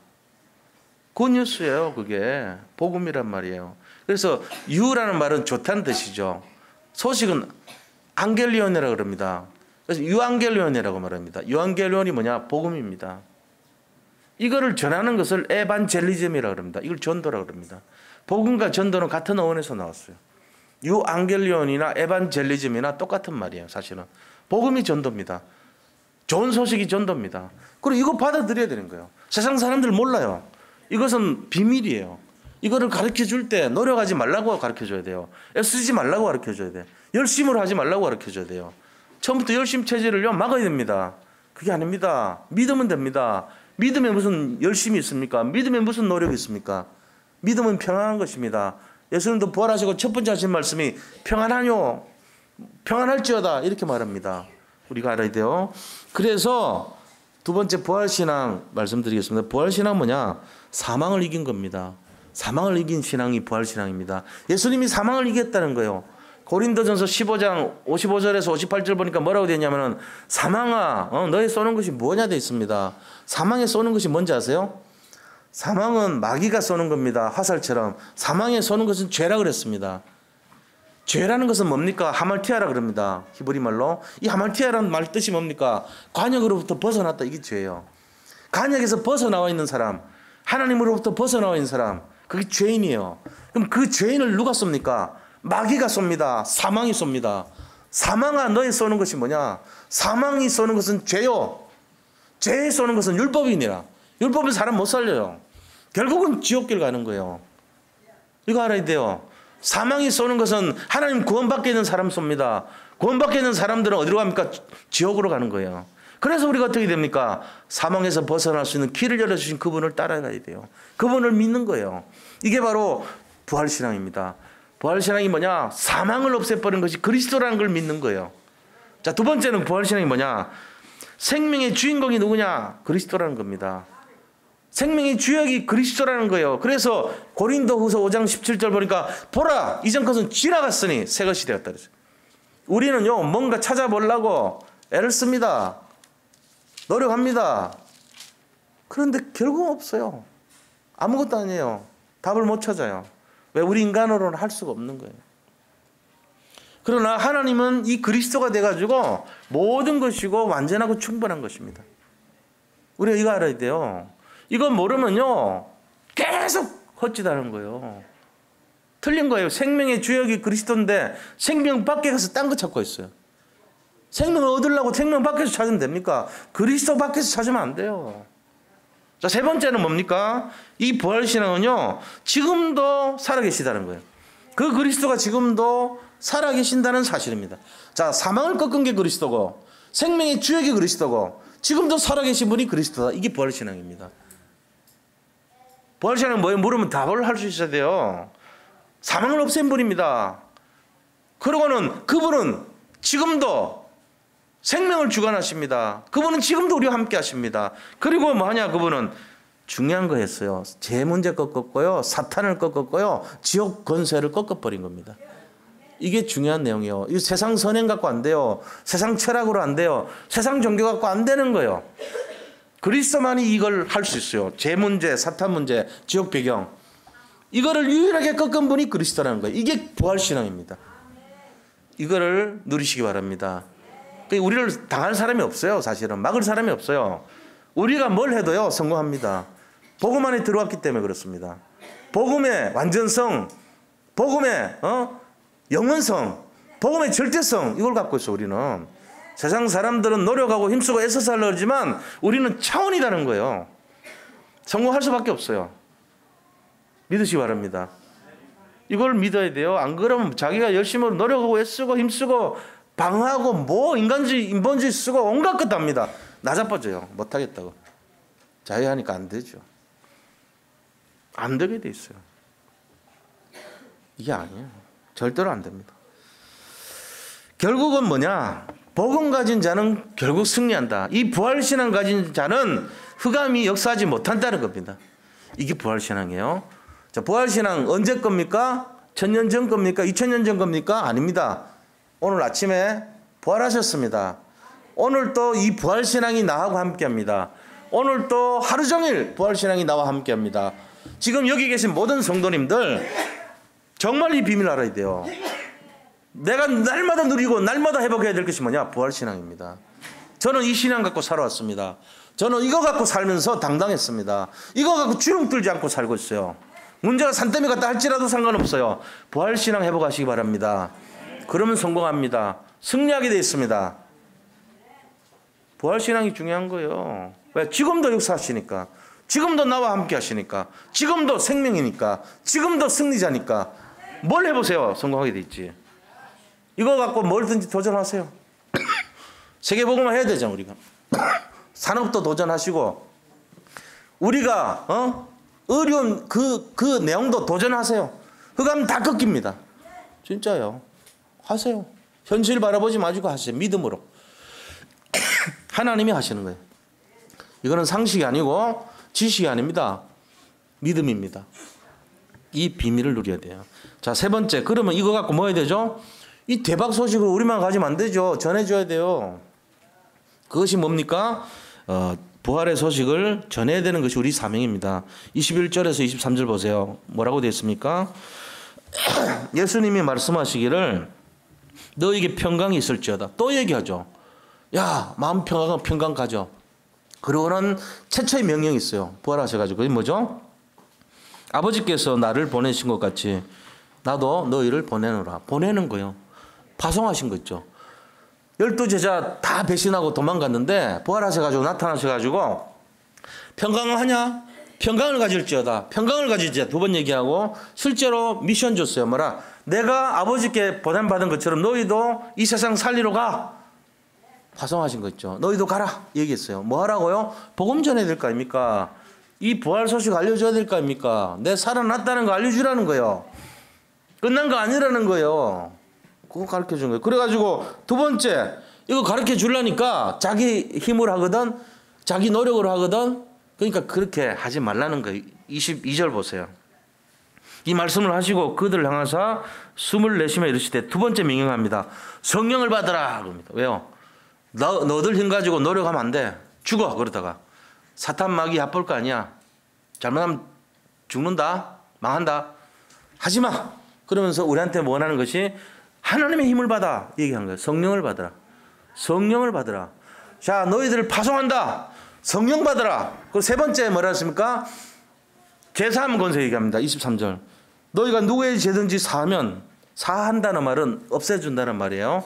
굿뉴스예요. 그게 복음이란 말이에요. 그래서 유라는 말은 좋다는 뜻이죠. 소식은 안겔리온이라고 그럽니다. 그래서 유앙겔리온이라고 말합니다. 유앙겔리온이 뭐냐? 복음입니다. 이거를 전하는 것을 에반젤리즘이라고 그럽니다. 이걸 전도라고 그럽니다. 복음과 전도는 같은 어원에서 나왔어요. 유앙겔리온이나 에반젤리즘이나 똑같은 말이에요. 사실은 복음이 전도입니다. 좋은 소식이 전도입니다. 그리고 이거 받아들여야 되는 거예요. 세상 사람들 몰라요. 이것은 비밀이에요. 이거를 가르쳐줄 때 노력하지 말라고 가르쳐줘야 돼요. 애쓰지 말라고 가르쳐줘야 돼요. 열심으로 하지 말라고 가르쳐줘야 돼요. 처음부터 열심 체질을요, 막아야 됩니다. 그게 아닙니다. 믿으면 됩니다. 믿음에 무슨 열심이 있습니까? 믿음에 무슨 노력이 있습니까? 믿음은 평안한 것입니다. 예수님도 부활하시고 첫 번째 하신 말씀이 평안하뇨, 평안할지어다 이렇게 말합니다. 우리가 알아야 돼요. 그래서 두 번째 부활신앙 말씀드리겠습니다. 부활신앙 뭐냐? 사망을 이긴 겁니다. 사망을 이긴 신앙이 부활신앙입니다. 예수님이 사망을 이겼다는 거예요. 고린도전서 15장 55절에서 58절 보니까 뭐라고 되냐면은 사망아, 너의 쏘는 것이 뭐냐 돼 있습니다. 사망에 쏘는 것이 뭔지 아세요? 사망은 마귀가 쏘는 겁니다. 화살처럼. 사망에 쏘는 것은 죄라 그랬습니다. 죄라는 것은 뭡니까? 하말티아라 그럽니다. 히브리 말로. 이 하말티아라는 말 뜻이 뭡니까? 관역으로부터 벗어났다. 이게 죄예요. 관역에서 벗어나와 있는 사람, 하나님으로부터 벗어나와 있는 사람, 그게 죄인이에요. 그럼 그 죄인을 누가 쏩니까? 마귀가 쏩니다. 사망이 쏩니다. 사망아, 너의 쏘는 것이 뭐냐? 사망이 쏘는 것은 죄요. 죄에 쏘는 것은 율법이니라. 율법은 사람 못 살려요. 결국은 지옥길 가는 거예요. 이거 알아야 돼요. 사망이 쏘는 것은 하나님 구원받게 있는 사람 쏩니다. 구원받게 있는 사람들은 어디로 갑니까? 지옥으로 가는 거예요. 그래서 우리가 어떻게 됩니까? 사망에서 벗어날 수 있는 길을 열어주신 그분을 따라가야 돼요. 그분을 믿는 거예요. 이게 바로 부활신앙입니다. 부활신앙이 뭐냐? 사망을 없애버린 것이 그리스도라는 걸 믿는 거예요. 자, 두 번째는 부활신앙이 뭐냐? 생명의 주인공이 누구냐? 그리스도라는 겁니다. 생명의 주역이 그리스도라는 거예요. 그래서 고린도후서 5장 17절 보니까 보라, 이전 것은 지나갔으니 새 것이 되었다. 우리는요, 뭔가 찾아보려고 애를 씁니다. 노력합니다. 그런데 결국 없어요. 아무것도 아니에요. 답을 못 찾아요. 왜? 우리 인간으로는 할 수가 없는 거예요. 그러나 하나님은 이 그리스도가 돼가지고 모든 것이고 완전하고 충분한 것입니다. 우리가 이거 알아야 돼요. 이거 모르면요, 계속 헛짓하는 거예요. 틀린 거예요. 생명의 주역이 그리스도인데 생명 밖에 가서 딴 거 찾고 있어요. 생명을 얻으려고 생명 밖에서 찾으면 됩니까? 그리스도 밖에서 찾으면 안 돼요. 자, 세 번째는 뭡니까? 이 부활신앙은요, 지금도 살아계시다는 거예요. 그 그리스도가 지금도 살아계신다는 사실입니다. 자, 사망을 꺾은 게 그리스도고 생명의 주역이 그리스도고 지금도 살아계신 분이 그리스도다. 이게 부활신앙입니다. 부활신앙은 뭐예요? 물으면 답을 할 수 있어야 돼요. 사망을 없앤 분입니다. 그러고는 그분은 지금도 생명을 주관하십니다. 그분은 지금도 우리와 함께 하십니다. 그리고 뭐하냐? 그분은 중요한 거 했어요. 죄 문제 꺾었고요, 사탄을 꺾었고요, 지옥 권세를 꺾어버린 겁니다. 이게 중요한 내용이에요. 이 세상 선행 갖고 안 돼요. 세상 철학으로 안 돼요. 세상 종교 갖고 안 되는 거예요. 그리스도만이 이걸 할 수 있어요. 죄 문제, 사탄 문제, 지옥 배경. 이거를 유일하게 꺾은 분이 그리스도라는 거예요. 이게 부활신앙입니다. 이거를 누리시기 바랍니다. 우리를 당할 사람이 없어요. 사실은 막을 사람이 없어요. 우리가 뭘 해도요 성공합니다. 복음 안에 들어왔기 때문에 그렇습니다. 복음의 완전성, 복음의 영원성, 복음의 절대성, 이걸 갖고 있어. 우리는 세상 사람들은 노력하고 힘쓰고 애써서 하려고 하지만 우리는 차원이라는 거예요. 성공할 수밖에 없어요. 믿으시기 바랍니다. 이걸 믿어야 돼요. 안 그러면 자기가 열심히 노력하고 애쓰고 힘쓰고 방하고 뭐 인본주의 쓰고 온갖 것 합니다. 나 자빠져요. 못하겠다고. 자유하니까 안 되죠. 안 되게 돼 있어요. 이게 아니에요. 절대로 안 됩니다. 결국은 뭐냐? 복음 가진 자는 결국 승리한다. 이 부활신앙 가진 자는 흑암이 역사하지 못한다는 겁니다. 이게 부활신앙이에요. 자, 부활신앙 언제 겁니까? 1000년 전 겁니까? 2000년 전 겁니까? 아닙니다. 오늘 아침에 부활하셨습니다. 오늘 또 이 부활신앙이 나하고 함께합니다. 오늘 또 하루 종일 부활신앙이 나와 함께합니다. 지금 여기 계신 모든 성도님들 정말 이 비밀 알아야 돼요. 내가 날마다 누리고 날마다 회복해야 될 것이 뭐냐? 부활신앙입니다. 저는 이 신앙 갖고 살아왔습니다. 저는 이거 갖고 살면서 당당했습니다. 이거 갖고 주눅 들지 않고 살고 있어요. 문제가 산더미 같다 할지라도 상관없어요. 부활신앙 회복하시기 바랍니다. 그러면 성공합니다. 승리하게 되어 있습니다. 부활신앙이 중요한 거예요. 왜? 지금도 역사하시니까. 지금도 나와 함께 하시니까. 지금도 생명이니까. 지금도 승리자니까. 뭘 해보세요. 성공하게 돼 있지. 이거 갖고 뭐든지 도전하세요. 세계복음화 해야 되죠. 우리가. 산업도 도전하시고 우리가 어려운 그 내용도 도전하세요. 흑암 다 꺾입니다. 진짜요. 하세요. 현실 바라보지 마시고 하세요. 믿음으로. 하나님이 하시는 거예요. 이거는 상식이 아니고 지식이 아닙니다. 믿음입니다. 이 비밀을 누려야 돼요. 자, 세 번째. 그러면 이거 갖고 뭐 해야 되죠? 이 대박 소식을 우리만 가지면 안 되죠. 전해줘야 돼요. 그것이 뭡니까? 부활의 소식을 전해야 되는 것이 우리 사명입니다. 21절에서 23절 보세요. 뭐라고 되어 있습니까? 예수님이 말씀하시기를 너에게 평강이 있을지어다. 또 얘기하죠. 야, 마음 평강 가져. 그러고는 최초의 명령이 있어요. 부활하셔가지고. 그게 뭐죠? 아버지께서 나를 보내신 것 같이 나도 너희를 보내노라. 보내는 거예요. 파송하신 거 있죠. 12제자 다 배신하고 도망갔는데 부활하셔가지고 나타나셔가지고 평강을 하냐? 평강을 가질지어다. 평강을 가질지어다. 두 번 얘기하고 실제로 미션 줬어요. 뭐라? 내가 아버지께 보냄받은 것처럼 너희도 이 세상 살리러 가. 파송하신 거 있죠. 너희도 가라. 얘기했어요. 뭐 하라고요? 복음 전해야 될 거 아닙니까? 이 부활 소식 알려줘야 될 거 아닙니까? 내 살아났다는 거 알려주라는 거예요. 끝난 거 아니라는 거예요. 그거 가르쳐 준 거예요. 그래가지고 두 번째, 이거 가르쳐 주려니까 자기 힘을 하거든, 자기 노력을 하거든. 그러니까 그렇게 하지 말라는 거예요. 22절 보세요. 이 말씀을 하시고 그들을 향하사 숨을 내쉬며 이르시되 두 번째 명령합니다. 성령을 받으라. 그럽니다. 왜요? 너들 힘 가지고 노력하면 안 돼. 죽어. 그러다가 사탄 마귀 얕볼 거 아니야. 잘못하면 죽는다. 망한다. 하지 마. 그러면서 우리한테 원하는 것이 하나님의 힘을 받아. 얘기한 거예요. 성령을 받으라. 성령을 받으라. 자, 너희들을 파송한다. 성령 받으라. 그 세 번째 뭐라 했습니까? 제사함 건세 얘기합니다. 23절. 너희가 누구의 죄든지 사하면, 사한다는 말은 없애준다는 말이에요.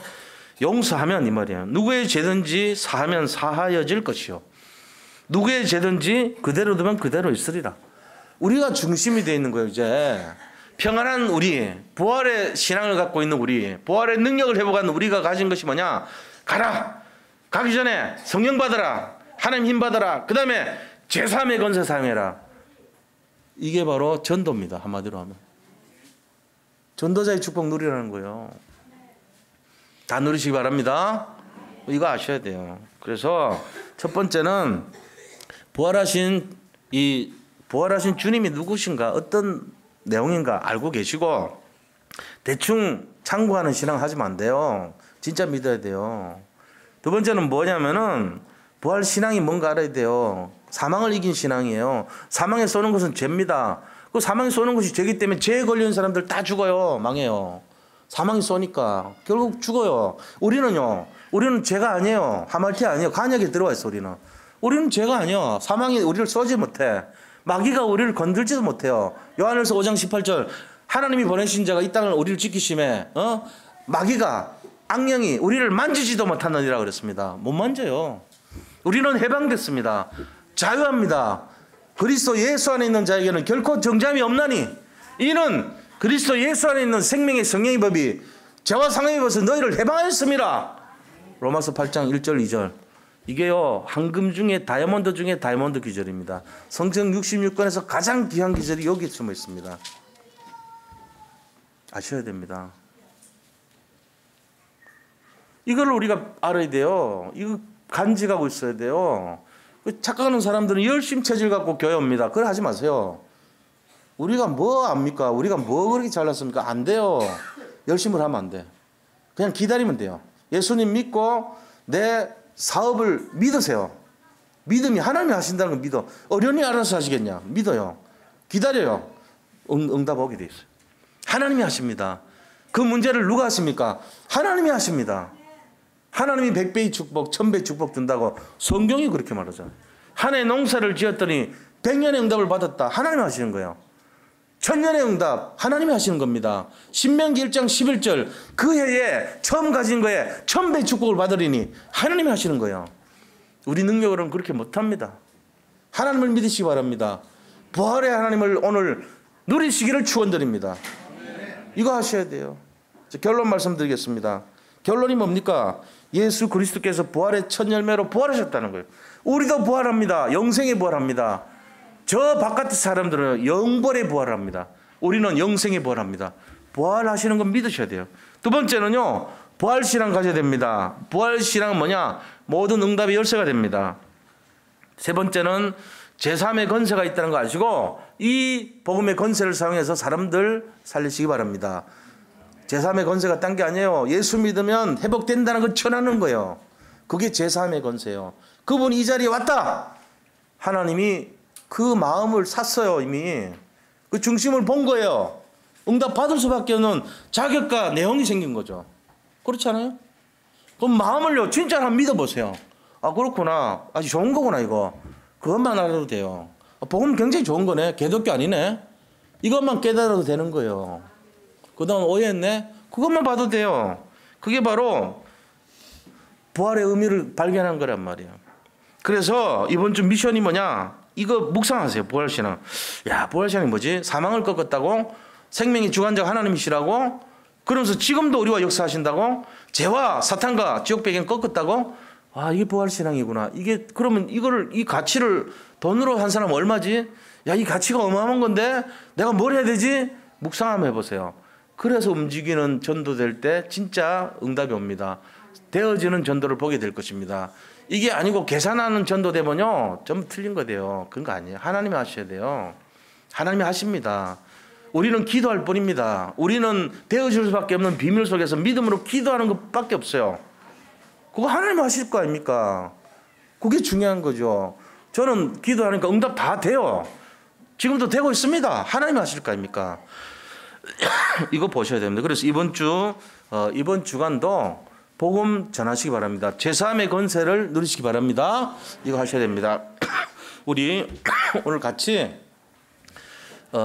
용서하면 이 말이에요. 누구의 죄든지 사하면 사하여질 것이요. 누구의 죄든지 그대로 두면 그대로 있으리라. 우리가 중심이 되어 있는 거예요. 이제 평안한 우리, 부활의 신앙을 갖고 있는 우리, 부활의 능력을 회복하는 우리가 가진 것이 뭐냐? 가라. 가기 전에 성령 받아라. 하나님 힘 받아라. 그 다음에 제3의 건세 사용해라. 이게 바로 전도입니다. 한마디로 하면. 전도자의 축복 누리라는 거예요. 다 누리시기 바랍니다. 이거 아셔야 돼요. 그래서 첫 번째는 부활하신 주님이 누구신가, 어떤 내용인가 알고 계시고 대충 참고하는 신앙 하시면 안 돼요. 진짜 믿어야 돼요. 두 번째는 뭐냐면은 부활 신앙이 뭔가 알아야 돼요. 사망을 이긴 신앙이에요. 사망에 쏘는 것은 죄입니다. 그 사망에 쏘는 것이 죄이기 때문에 죄에 걸리는 사람들 다 죽어요. 망해요. 사망이 쏘니까 결국 죽어요. 우리는 죄가 아니에요. 하말티 아니에요. 간역에 들어와 있어. 우리는 죄가 아니에요. 사망이 우리를 쏘지 못해. 마귀가 우리를 건들지도 못해요. 요한일서 5장 18절 하나님이 보내신 자가 이 땅을 우리를 지키심에 마귀가 악령이 우리를 만지지도 못하느니라 그랬습니다. 못 만져요. 우리는 해방됐습니다. 자유합니다. 그리스도 예수 안에 있는 자에게는 결코 정죄함이 없나니 이는 그리스도 예수 안에 있는 생명의 성령의 법이 죄와 사망의 법에서 너희를 해방하였습니다. 로마서 8장 1절 2절. 이게요 황금 중에 다이아몬드 중에 다이아몬드 기절입니다. 성경 66권에서 가장 귀한 기절이 여기 숨어 있습니다. 아셔야 됩니다. 이걸 우리가 알아야 돼요. 이거 간직하고 있어야 돼요. 착각하는 사람들은 열심 체질 갖고 교회 옵니다. 그걸 하지 마세요. 우리가 뭐 압니까? 우리가 뭐 그렇게 잘났습니까? 안 돼요. 열심을 하면 안 돼. 그냥 기다리면 돼요. 예수님 믿고 내 사업을 믿으세요. 믿음이 하나님이 하신다는 걸 믿어. 어련히 알아서 하시겠냐? 믿어요. 기다려요. 응답 오게 돼 있어요. 하나님이 하십니다. 그 문제를 누가 하십니까? 하나님이 하십니다. 하나님이 100배의 축복, 1000배의 축복 준다고 성경이 그렇게 말하잖아요. 한 해 농사를 지었더니 100년의 응답을 받았다. 하나님이 하시는 거예요. 1000년의 응답 하나님이 하시는 겁니다. 신명기 1장 11절 그 해에 처음 가진 거에 1000배의 축복을 받으리니 하나님이 하시는 거예요. 우리 능력으로는 그렇게 못합니다. 하나님을 믿으시기 바랍니다. 부활의 하나님을 오늘 누리시기를 축원드립니다. 이거 하셔야 돼요. 결론 말씀드리겠습니다. 결론이 뭡니까? 예수 그리스도께서 부활의 첫 열매로 부활하셨다는 거예요. 우리도 부활합니다. 영생에 부활합니다. 저 바깥의 사람들은 영벌에 부활합니다. 우리는 영생에 부활합니다. 부활하시는 건 믿으셔야 돼요. 두 번째는요, 부활신앙 가져야 됩니다. 부활신앙은 뭐냐? 모든 응답의 열쇠가 됩니다. 세 번째는 제3의 건세가 있다는 거 아시고 이 복음의 건세를 사용해서 사람들 살리시기 바랍니다. 제3의 건세가 딴 게 아니에요. 예수 믿으면 회복된다는 걸 전하는 거예요. 그게 제3의 건세예요. 그분이 이 자리에 왔다. 하나님이 그 마음을 샀어요. 이미 그 중심을 본 거예요. 응답 받을 수밖에 없는 자격과 내용이 생긴 거죠. 그렇지 않아요? 그럼 마음을요 진짜 한번 믿어보세요. 아 그렇구나. 아주 좋은 거구나 이거. 그것만 알아도 돼요. 복음 굉장히 좋은 거네. 개독교 아니네. 이것만 깨달아도 되는 거예요. 그동안 오해했네. 그것만 봐도 돼요. 그게 바로 부활의 의미를 발견한 거란 말이에요. 그래서 이번 주 미션이 뭐냐? 이거 묵상하세요. 부활신앙. 야, 부활신앙이 뭐지? 사망을 꺾었다고? 생명의 주관자가 하나님이시라고? 그러면서 지금도 우리와 역사하신다고? 죄와 사탄과 지옥배경 꺾었다고? 아, 이게 부활신앙이구나. 이게 그러면 이 가치를 돈으로 한 사람 얼마지? 야, 이 가치가 어마어마한 건데 내가 뭘 해야 되지? 묵상 한번 해보세요. 그래서 움직이는 전도될 때 진짜 응답이 옵니다. 되어지는 전도를 보게 될 것입니다. 이게 아니고 계산하는 전도되면요 전부 틀린 거예요. 그런 거 아니에요. 하나님이 하셔야 돼요. 하나님이 하십니다. 우리는 기도할 뿐입니다. 우리는 되어질 수밖에 없는 비밀 속에서 믿음으로 기도하는 것밖에 없어요. 그거 하나님이 하실 거 아닙니까? 그게 중요한 거죠. 저는 기도하니까 응답 다 돼요. 지금도 되고 있습니다. 하나님이 하실 거 아닙니까? 이거 보셔야 됩니다. 그래서 이번 주간도 복음 전하시기 바랍니다. 제3의 건세를 누리시기 바랍니다. 이거 하셔야 됩니다. 우리 오늘 같이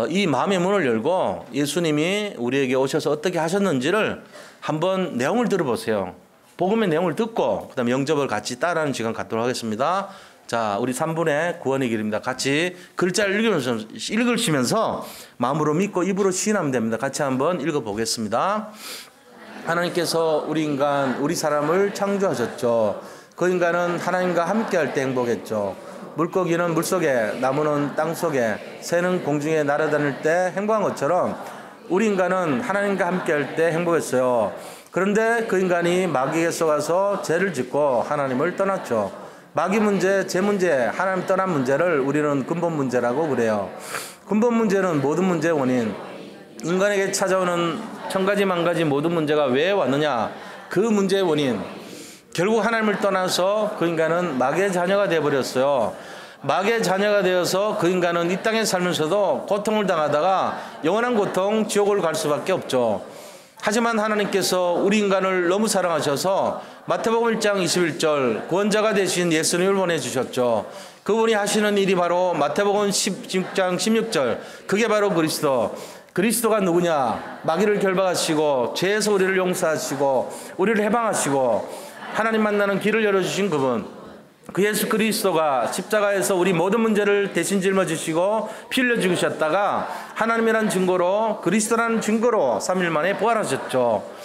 이 마음의 문을 열고 예수님이 우리에게 오셔서 어떻게 하셨는지를 한번 내용을 들어보세요. 복음의 내용을 듣고 그다음에 영접을 같이 따라하는 시간 갖도록 하겠습니다. 자, 우리 3분의 구원의 길입니다. 같이 글자를 읽으시면서 마음으로 믿고 입으로 시인하면 됩니다. 같이 한번 읽어보겠습니다. 하나님께서 우리 사람을 창조하셨죠. 그 인간은 하나님과 함께할 때 행복했죠. 물고기는 물속에, 나무는 땅속에, 새는 공중에 날아다닐 때 행복한 것처럼 우리 인간은 하나님과 함께할 때 행복했어요. 그런데 그 인간이 마귀에게 속아서 죄를 짓고 하나님을 떠났죠. 마귀 문제, 죄 문제, 하나님 떠난 문제를 우리는 근본 문제라고 그래요. 근본 문제는 모든 문제의 원인. 인간에게 찾아오는 천가지 만가지 모든 문제가 왜 왔느냐? 그 문제의 원인. 결국 하나님을 떠나서 그 인간은 마귀의 자녀가 되어버렸어요. 마귀의 자녀가 되어서 그 인간은 이 땅에 살면서도 고통을 당하다가 영원한 고통, 지옥을 갈 수밖에 없죠. 하지만 하나님께서 우리 인간을 너무 사랑하셔서 마태복음 1장 21절 구원자가 되신 예수님을 보내주셨죠. 그분이 하시는 일이 바로 마태복음 16장 16절, 그게 바로 그리스도가 누구냐? 마귀를 결박하시고 죄에서 우리를 용서하시고 우리를 해방하시고 하나님 만나는 길을 열어주신 그분, 그 예수 그리스도가 십자가에서 우리 모든 문제를 대신 짊어지시고 피 흘려 죽으셨다가 하나님이라는 증거로, 그리스도라는 증거로 3일 만에 부활하셨죠.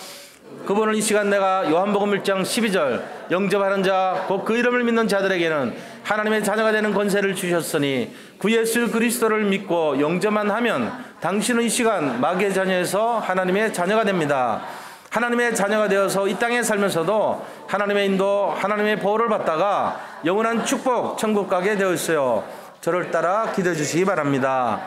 그분을 이 시간 내가 요한복음 1장 12절 영접하는 자 곧 그 이름을 믿는 자들에게는 하나님의 자녀가 되는 권세를 주셨으니 그 예수 그리스도를 믿고 영접만 하면 당신은 이 시간 마귀의 자녀에서 하나님의 자녀가 됩니다. 하나님의 자녀가 되어서 이 땅에 살면서도 하나님의 인도, 하나님의 보호를 받다가 영원한 축복, 천국 가게 되어 있어요. 저를 따라 기도해 주시기 바랍니다.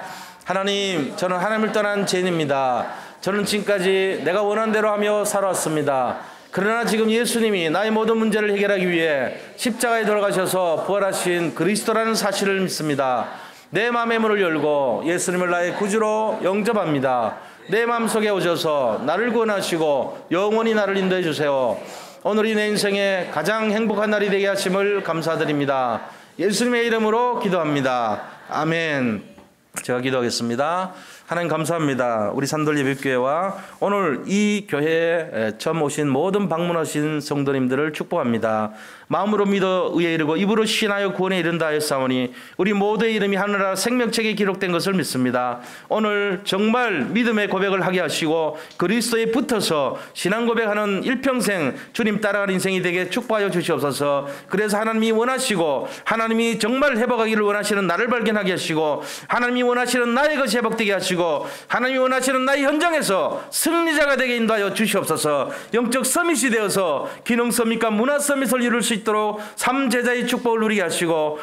하나님, 저는 하나님을 떠난 죄인입니다. 저는 지금까지 내가 원하는 대로 하며 살아왔습니다. 그러나 지금 예수님이 나의 모든 문제를 해결하기 위해 십자가에 돌아가셔서 부활하신 그리스도라는 사실을 믿습니다. 내 마음의 문을 열고 예수님을 나의 구주로 영접합니다. 내 마음속에 오셔서 나를 구원하시고 영원히 나를 인도해 주세요. 오늘이 내 인생의 가장 행복한 날이 되게 하심을 감사드립니다. 예수님의 이름으로 기도합니다. 아멘. 제가 기도하겠습니다. 하나님 감사합니다. 우리 산돌예배교회와 오늘 이 교회에 처음 오신 모든 방문하신 성도님들을 축복합니다. 마음으로 믿어 의에 이르고 입으로 신하여 구원에 이른다 하였사오니 우리 모두의 이름이 하늘나라 생명책에 기록된 것을 믿습니다. 오늘 정말 믿음의 고백을 하게 하시고 그리스도에 붙어서 신앙 고백하는 일평생 주님 따라가는 인생이 되게 축복하여 주시옵소서. 그래서 하나님이 원하시고 하나님이 정말 회복하기를 원하시는 나를 발견하게 하시고 하나님이 원하시는 나의 것이 회복되게 하시고 하나님이 원하시는 나의 현장에서 승리자가 되게 인도하여 주시옵소서. 영적 서밋이 되어서 기능 서밋과 문화 서밋을 이룰 수 있도록 삼제자의 축복을 누리게 하시고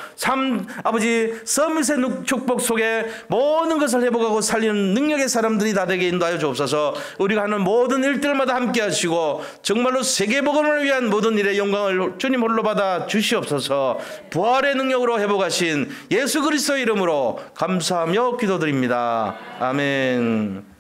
아버지 서밋의 축복 속에 모든 것을 회복하고 살리는 능력의 사람들이 다 되게 인도하여 주옵소서. 우리가 하는 모든 일들마다 함께 하시고 정말로 세계복음을 위한 모든 일의 영광을 주님 홀로 받아 주시옵소서. 부활의 능력으로 회복하신 예수 그리스도의 이름으로 감사하며 기도드립니다. 아멘.